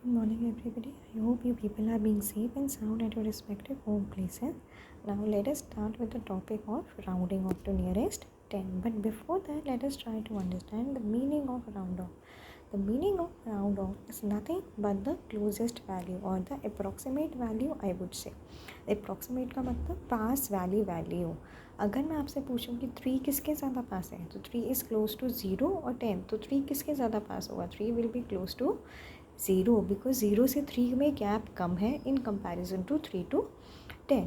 Good morning, everybody. I hope you people are being safe and sound at your respective home places. Now, let us start with the topic of rounding off to nearest 10. But before that, let us try to understand the meaning of round off. The meaning of round off is nothing but the closest value or the approximate value, I would say. Approximate का मतलब पास वाली value. अगर मैं आपसे पूछूं कि 3 किसके ज़्यादा पास है तो 3 इज़ क्लोज टू 0 और 10, तो 3 किसके ज़्यादा पास होगा? 3 will be close to 0 because 0 से 3 में गैप कम है in comparison to 3 to 10.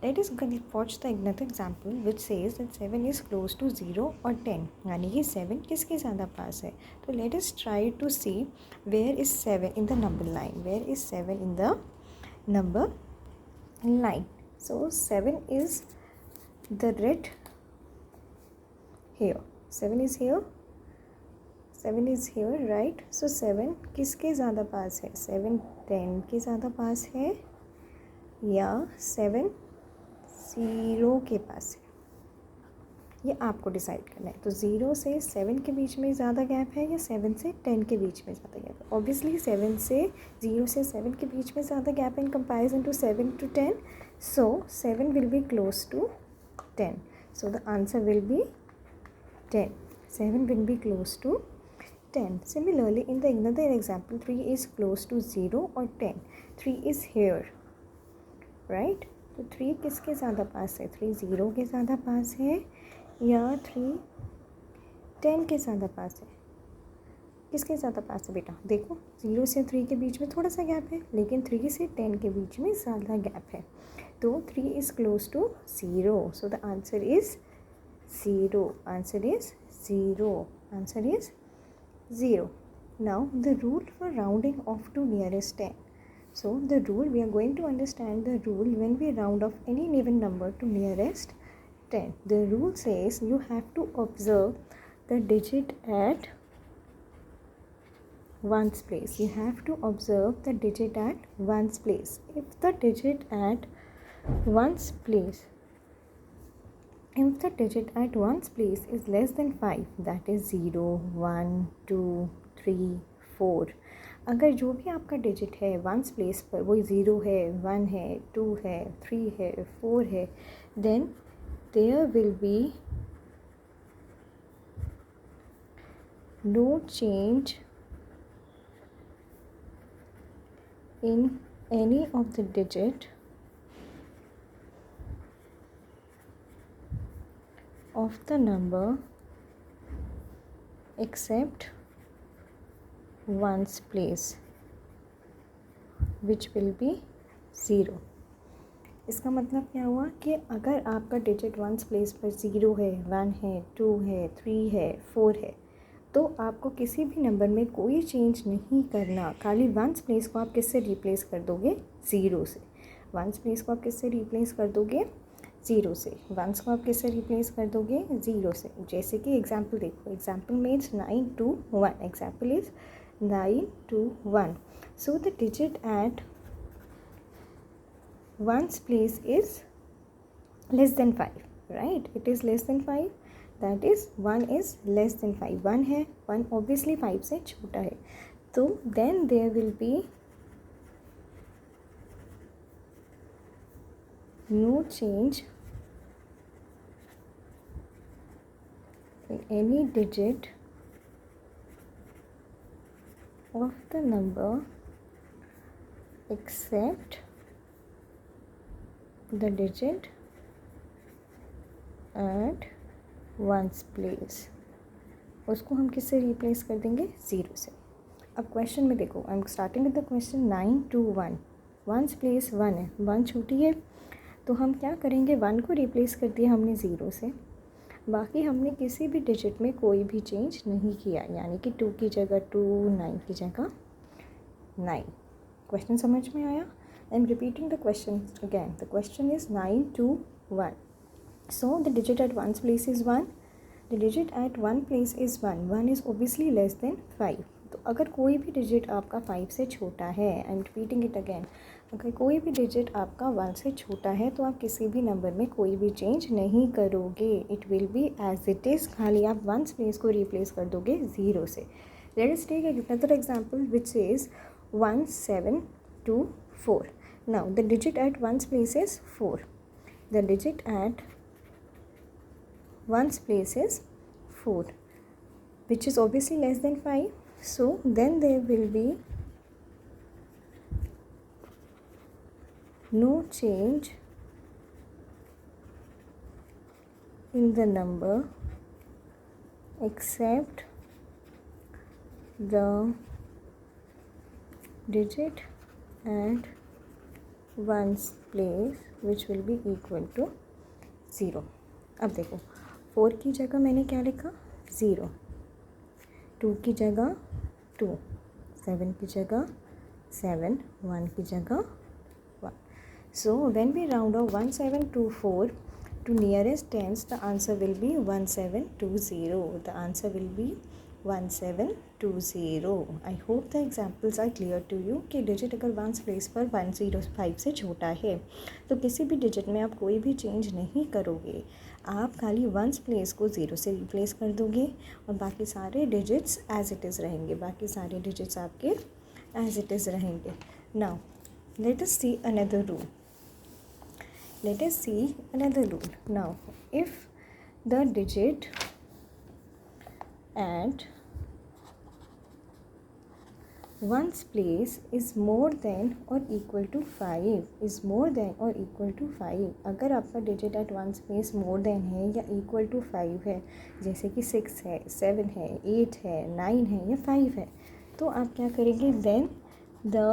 Let us watch the another example which says that 7 is close to 0 और 10, यानी कि 7 किसके ज़्यादा पास है. तो let us try to see where is 7 in the number line. Where is 7 in the number line? So 7 is the red here. 7 is here. 7 is here, right? So 7 किसके ज़्यादा पास है? 7 10 के ज़्यादा पास है या 7 0 के पास है, ये आपको डिसाइड करना है. तो 0 से 7 के बीच में ज़्यादा गैप है या 7 से 10 के बीच में ज़्यादा गैप है? ऑब्वियसली 7 से 0 से 7 के बीच में ज़्यादा गैप है in comparison to 7 to 10. So 7 will be close to 10. So the answer will be 10. 7 will be close to 10. Similarly, in the another example, 3 is close to 0 or 10. 3 is here, right? तो 3 किसके ज़्यादा पास है? 3 0 के ज़्यादा पास है या 3 10 के ज़्यादा पास है? किसके ज़्यादा पास है बेटा? देखो 0 से 3 के बीच में थोड़ा सा गैप है, लेकिन 3 से 10 के बीच में ज़्यादा गैप है. तो 3 is close to 0. So the answer is 0. Answer is 0. Answer is 0. Now the rule for rounding off to nearest 10. So the rule, we are going to understand the rule when we round off any even number to nearest 10. The rule says you have to observe the digit at ones place. You have to observe the digit at ones place. If the digit at ones place is less than 5, that is 0, 1, 2, 3, 4. अगर जो भी आपका digit है ones place पर वो 0 है, 1 है, 2 है, 3 है, 4 है, then there will be no change in any of the digit of the number except ones place, which will be 0. इसका मतलब क्या हुआ कि अगर आपका डिजिट वंस प्लेस पर 0 है, 1 है, 2 है, 3 है, 4 है, तो आपको किसी भी नंबर में कोई चेंज नहीं करना. खाली वंस प्लेस को आप किससे रिप्लेस कर दोगे? 0 से. वंस प्लेस को आप किससे रिप्लेस कर दोगे? 0 से. वंस को आप किससे रिप्लेस कर दोगे? 0 से. जैसे कि एग्जाम्पल देखो, example means 9 to 1. Example is 9 to 1. So the digit at ones place is less than 5, right? It is less than 5. That is 1 is less than 5. 1 है, 1 obviously 5 से छोटा है. तो then there will be no change in any digit of the number except the digit at ones place. उसको हम किससे replace कर देंगे? 0 से. अब क्वेश्चन में देखो, I am starting with the question 9 to 1. Ones place 1 है, 1 छोटी है, तो हम क्या करेंगे? 1 को रिप्लेस कर दिया हमने 0 से. बाकी हमने किसी भी डिजिट में कोई भी चेंज नहीं किया, यानी कि 2 की जगह 2, 9 की जगह 9. क्वेश्चन समझ में आया? I am repeating the question again. The question is 9 to 1. So the digit at ones place is 1. The digit at 1 place is 1. 1 is obviously less than 5. तो अगर कोई भी डिजिट आपका 5 से छोटा है, आई एम रिपीटिंग इट अगैन, अगर कोई भी डिजिट आपका 1 से छोटा है तो आप किसी भी नंबर में कोई भी चेंज नहीं करोगे. It will be as it is. खाली आप वंस प्लेस को रिप्लेस कर दोगे 0 से. Let us take another example which says 1 7 2 4. Now the digit at ones place is 4. The digit at ones place is 4, which is obviously less than 5. So then there will be no change in the number except the digit at ones place which will be equal to 0. अब देखो 4 की जगह मैंने क्या लिखा 0, 2 की जगह 2, 7 की जगह 7, 1 की जगह 1. So when we round off 1724 to nearest tens, the answer will be 1720. The answer will be 1720. I hope the examples are clear to you कि डिजिट अगर वंस प्लेस पर 105 से छोटा है तो किसी भी डिजिट में आप कोई भी चेंज नहीं करोगे, आप खाली वंस प्लेस को 0 से रिप्लेस कर दोगे और बाकी सारे डिजिट्स एज इट इज़ रहेंगे, बाकी सारे डिजिट्स आपके एज इट इज़ रहेंगे. Now let us see another rule. Let us see another rule. Now, if the digit at ones place is more than or equal to 5, is more than or equal to 5, अगर आपका digit at ones place more than है या equal to 5 है, जैसे कि 6 है, 7 है, 8 है, 9 है या 5 है, तो आप क्या करेंगे, then the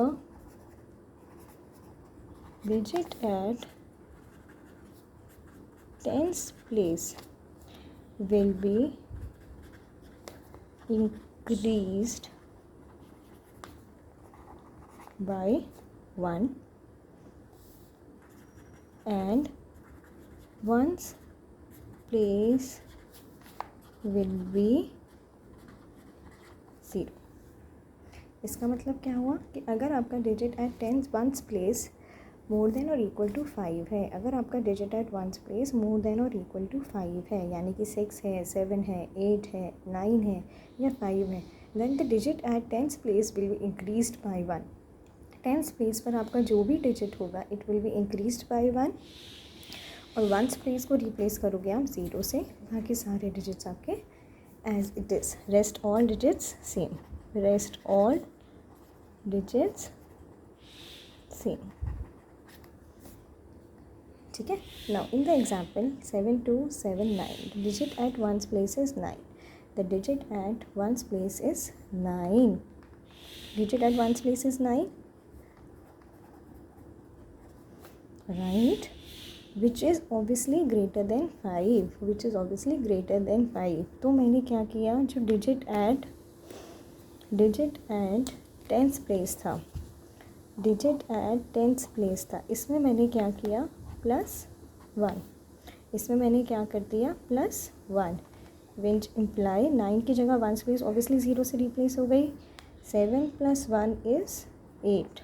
digit at tens place will be increased by 1 and ones place will be 0. इसका मतलब क्या हुआ कि अगर आपका digit at tens ones place more than और इक्वल टू 5 है, अगर आपका digit at ones place more than और इक्वल टू 5 है, यानी कि 6 है, 7 है, 8 है, 9 है या 5 है, then the digit at tens place will be increased by 1. Tens place पर आपका जो भी डिजिट होगा it will be increased by 1 और वंस प्लेस को रिप्लेस करोगे आप 0 से, बाकी सारे डिजिट्स आपके as it is, rest all digits same, rest all digits same. ठीक है. Now in the example 7279, the digit at ones place is 9. The digit at ones place is 9. Digit at ones place is 9, right, which is obviously greater than 5, which is obviously greater than 5. तो मैंने क्या किया, जो digit at tens place था, digit at tens place था, इसमें मैंने क्या किया, +1. इसमें मैंने क्या कर दिया, +1, विच इम्प्लाई 9 की जगह वंस प्लेस ऑब्वियसली 0 से रिप्लेस हो गई. 7 + 1 इज़ 8,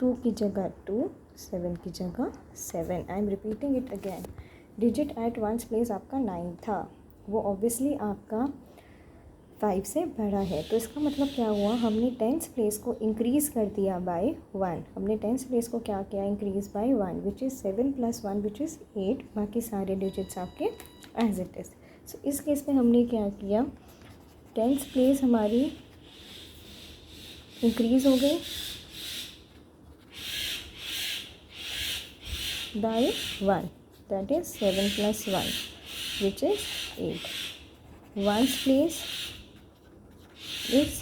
2 की जगह 2, 7 की जगह 7. I am repeating it again. Digit at ones place आपका 9 था, वो ऑब्वियसली आपका 5 से बड़ा है, तो इसका मतलब क्या हुआ, हमने टेंस प्लेस को इंक्रीज़ कर दिया बाय 1. हमने टेंस प्लेस को क्या किया, increase by 1, which is 7 + 1 which is 8, बाकी सारे डिजिट्स आपके एज इट इज़. सो इस केस में हमने क्या किया, टेंस प्लेस हमारी इंक्रीज़ हो गई by 1, that is 7 + 1 which is 8. Ones place is